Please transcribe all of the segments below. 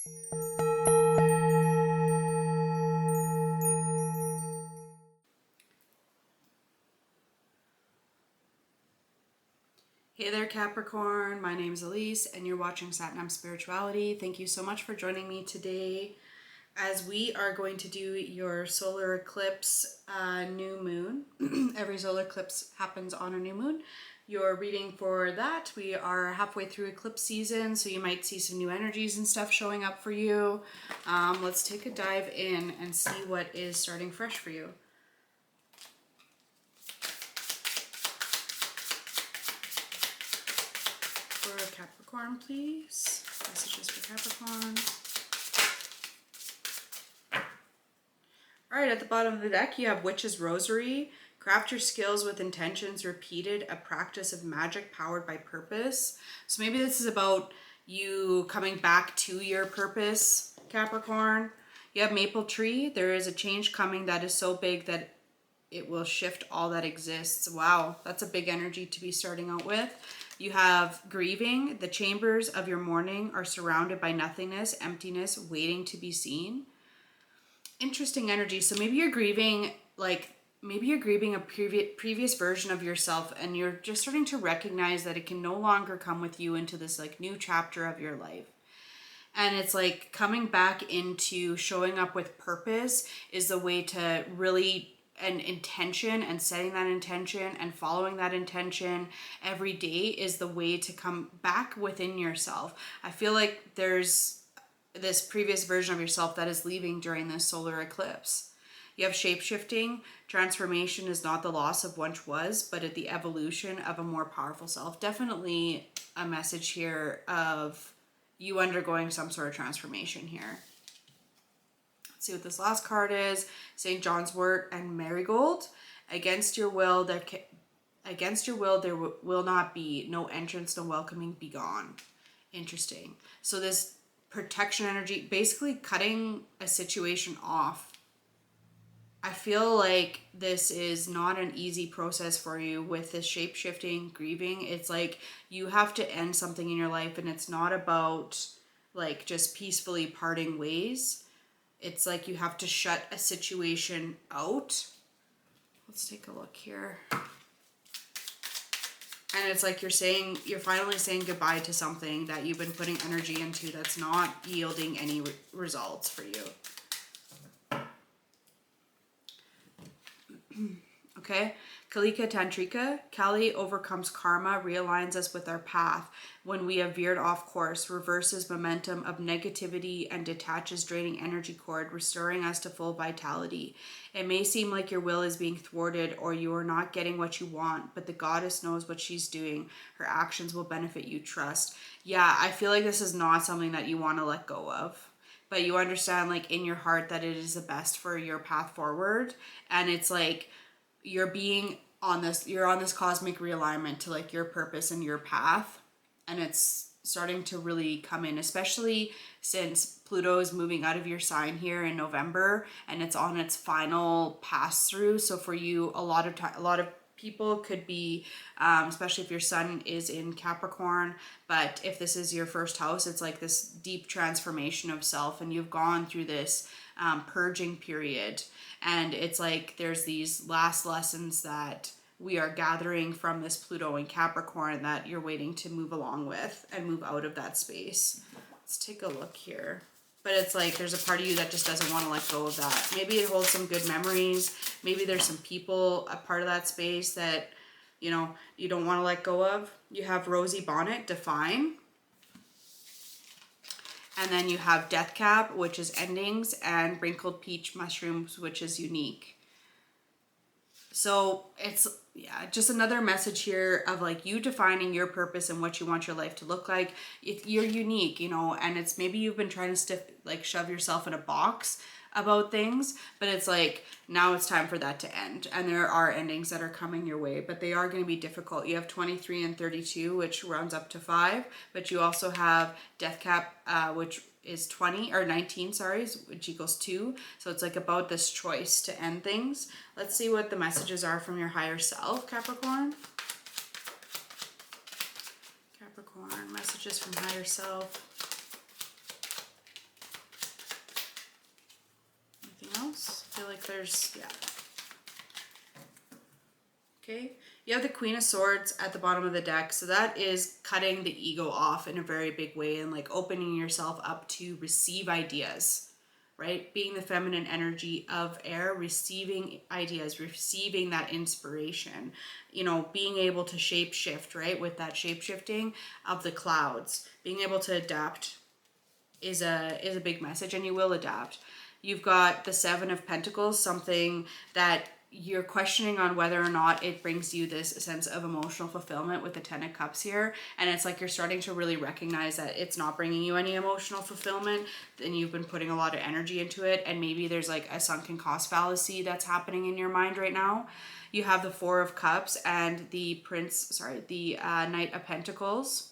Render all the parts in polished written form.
Hey there, Capricorn. My name is Elise, and you're watching Satnam Spirituality. Thank you so much for joining me today as we are going to do your solar eclipse new moon. Every solar eclipse happens on a new moon. Your reading for that, we are halfway through eclipse season, so you might see some new energies and stuff showing up for you. Let's take a dive in and see what is starting fresh for you. For Capricorn, please. Messages for Capricorn. All right, at the bottom of the deck, you have Witch's Rosary. Craft your skills with intentions repeated, a practice of magic powered by purpose. So maybe this is about you coming back to your purpose, Capricorn. You have Maple Tree. There is a change coming that is so big that it will shift all that exists. Wow, that's a big energy to be starting out with. You have Grieving. The chambers of your mourning are surrounded by nothingness, emptiness, waiting to be seen. Interesting energy. So maybe you're grieving, a previous version of yourself, and you're just starting to recognize that it can no longer come with you into this like new chapter of your life. And it's like coming back into showing up with purpose is the way to really, an intention, and setting that intention and following that intention every day is the way to come back within yourself. I feel like there's this previous version of yourself that is leaving during this solar eclipse. You have shape-shifting. Transformation is not the loss of what was, but the evolution of a more powerful self. Definitely a message here of you undergoing some sort of transformation here. Let's see what this last card is. St. John's Wort and Marigold. Against your will, there will not be no entrance, no welcoming, be gone. Interesting. So this protection energy, basically cutting a situation off. I feel like this is not an easy process for you with this shape-shifting, grieving. It's like you have to end something in your life, and it's not about like just peacefully parting ways. It's like you have to shut a situation out. Let's take a look here. And it's like you're finally saying goodbye to something that you've been putting energy into that's not yielding any results for you. Okay, Kalika Tantrika. Kali overcomes karma, realigns us with our path when we have veered off course, reverses momentum of negativity, and detaches draining energy cord, restoring us to full vitality. It may seem like your will is being thwarted or you are not getting what you want, but the goddess knows what she's doing. Her actions will benefit you. Trust. Yeah, I feel like this is not something that you want to let go of. But you understand like in your heart that it is the best for your path forward. And it's like you're on this cosmic realignment to like your purpose and your path. And it's starting to really come in, especially since Pluto is moving out of your sign here in November and it's on its final pass through. So for you, a lot of people could be, especially if your sun is in Capricorn, but if this is your first house, it's like this deep transformation of self, and you've gone through this purging period, and it's like there's these last lessons that we are gathering from this Pluto in Capricorn that you're waiting to move along with and move out of that space. Let's take a look here. But it's like there's a part of you that just doesn't want to let go of that. Maybe it holds some good memories. Maybe there's some people, a part of that space that, you don't want to let go of. You have Rosy Bonnet, Define. And then you have Death Cap, which is endings, and Wrinkled Peach Mushrooms, which is unique. So it's, just another message here of like you defining your purpose and what you want your life to look like. You're unique, and it's maybe you've been trying to shove yourself in a box about things, but it's like now it's time for that to end. And there are endings that are coming your way, but they are going to be difficult. You have 23 and 32, which rounds up to 5, but you also have Death Cap, which is 20 or 19, sorry, which equals 2. So it's like about this choice to end things. Let's see what the messages are from your higher self, Capricorn. Capricorn, messages from higher self. else? I feel like there's, yeah. Okay, you have the Queen of Swords at the bottom of the deck. So that is cutting the ego off in a very big way and like opening yourself up to receive ideas, right? Being the feminine energy of air, receiving ideas, receiving that inspiration, you know, being able to shape shift, right? With that shape shifting of the clouds, being able to adapt is a big message, and you will adapt. You've got the Seven of Pentacles, something that you're questioning on whether or not it brings you this sense of emotional fulfillment with the Ten of Cups here. And it's like you're starting to really recognize that it's not bringing you any emotional fulfillment, and you've been putting a lot of energy into it. And maybe there's like a sunken cost fallacy that's happening in your mind right now. You have the Four of Cups and the Knight of Pentacles.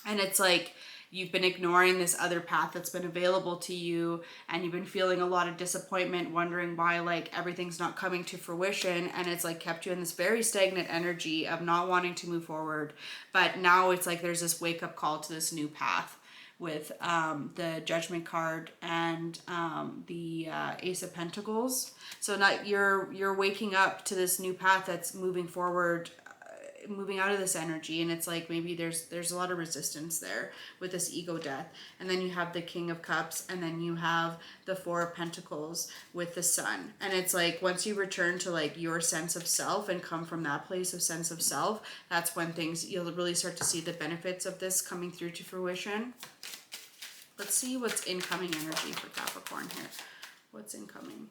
And it's like you've been ignoring this other path that's been available to you, and you've been feeling a lot of disappointment, wondering why like everything's not coming to fruition, and it's like kept you in this very stagnant energy of not wanting to move forward. But now it's like there's this wake up call to this new path with the Judgment card and the Ace of Pentacles. So now you're waking up to this new path that's moving forward, moving out of this energy. And it's like maybe there's a lot of resistance there with this ego death. And then you have the King of Cups, and then you have the Four of Pentacles with the Sun. And it's like once you return to like your sense of self and come from that place of sense of self, that's when you'll really start to see the benefits of this coming through to fruition. Let's see what's incoming energy for Capricorn here. What's incoming?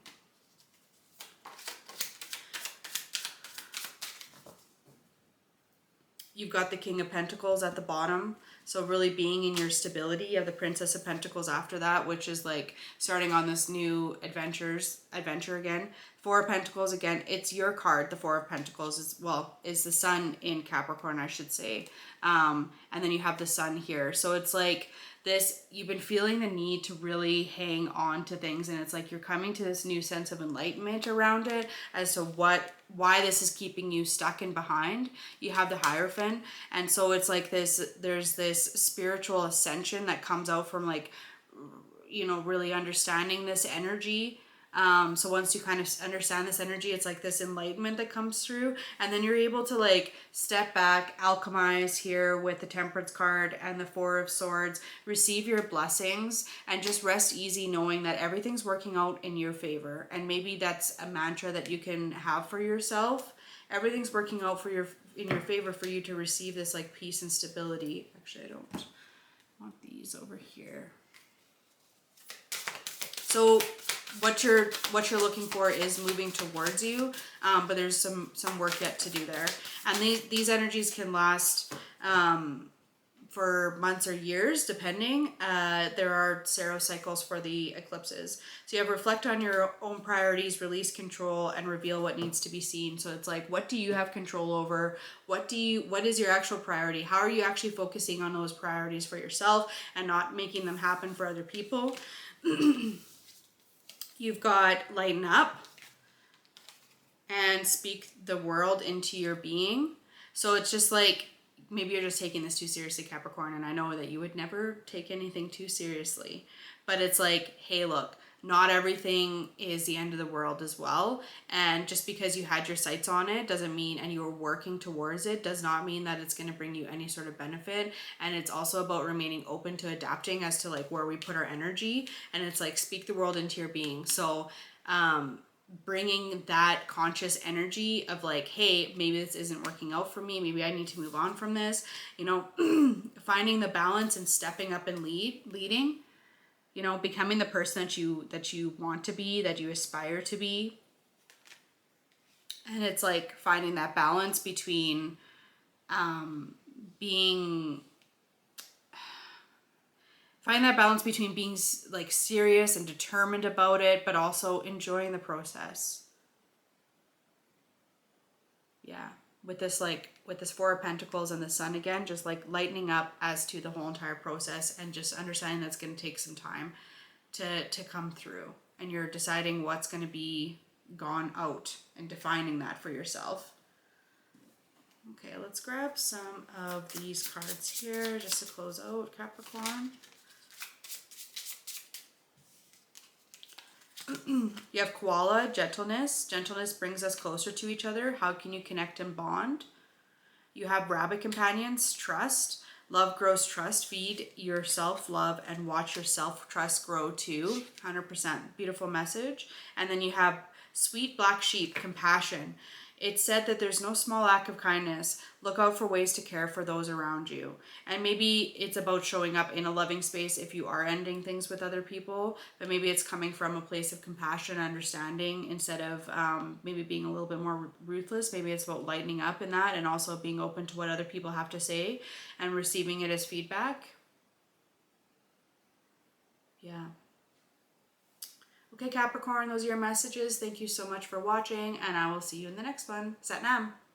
You've got the King of Pentacles at the bottom. So really being in your stability. You have the Princess of Pentacles after that, which is like starting on this new adventure again. Four of Pentacles, again, it's your card. The Four of Pentacles is the Sun in Capricorn, I should say. And then you have the Sun here. So it's like this, you've been feeling the need to really hang on to things, and it's like you're coming to this new sense of enlightenment around it as to why this is keeping you stuck and behind. You have the Hierophant, and so it's like there's this spiritual ascension that comes out from like, you know, really understanding this energy. So once you kind of understand this energy, it's like this enlightenment that comes through, and then you're able to like step back, alchemize here with the Temperance card and the Four of Swords, receive your blessings, and just rest easy knowing that everything's working out in your favor. And maybe that's a mantra that you can have for yourself. Everything's working out in your favor for you to receive this like peace and stability. Actually, I don't want these over here. So what you're looking for is moving towards you, but there's some work yet to do there. And these energies can last for months or years, depending. There are Saros cycles for the eclipses. So you have reflect on your own priorities, release control, and reveal what needs to be seen. So it's like, what do you have control over? What is your actual priority? How are you actually focusing on those priorities for yourself and not making them happen for other people? You've got lighten up and speak the world into your being. So it's just like, maybe you're just taking this too seriously, Capricorn, and I know that you would never take anything too seriously, but it's like, hey, look, not everything is the end of the world as well. And just because you had your sights on it doesn't mean, and you were working towards it, does not mean that it's going to bring you any sort of benefit. And it's also about remaining open to adapting as to like where we put our energy. And it's like, speak the world into your being. So bringing that conscious energy of like, hey, maybe this isn't working out for me, maybe I need to move on from this, you know, finding the balance and stepping up and leading, you know, becoming the person that you want to be, that you aspire to be. And it's like finding that balance between being like serious and determined about it, but also enjoying the process. Yeah, with this Four of Pentacles and the Sun again, just like lightening up as to the whole entire process, and just understanding that's going to take some time to come through, and you're deciding what's going to be gone out and defining that for yourself. Okay, let's grab some of these cards here just to close out Capricorn. You have koala, gentleness. Gentleness brings us closer to each other. How can you connect and bond? You have rabbit companions, trust. Love grows trust. Feed your self-love and watch your self-trust grow too. 100%. Beautiful message. And then you have sweet black sheep, compassion. It's said that there's no small act of kindness. Look out for ways to care for those around you. And maybe it's about showing up in a loving space if you are ending things with other people, but maybe it's coming from a place of compassion and understanding instead of maybe being a little bit more ruthless. Maybe it's about lightening up in that and also being open to what other people have to say and receiving it as feedback. Yeah. Okay, Capricorn, those are your messages. Thank you so much for watching, and I will see you in the next one. Sat Nam.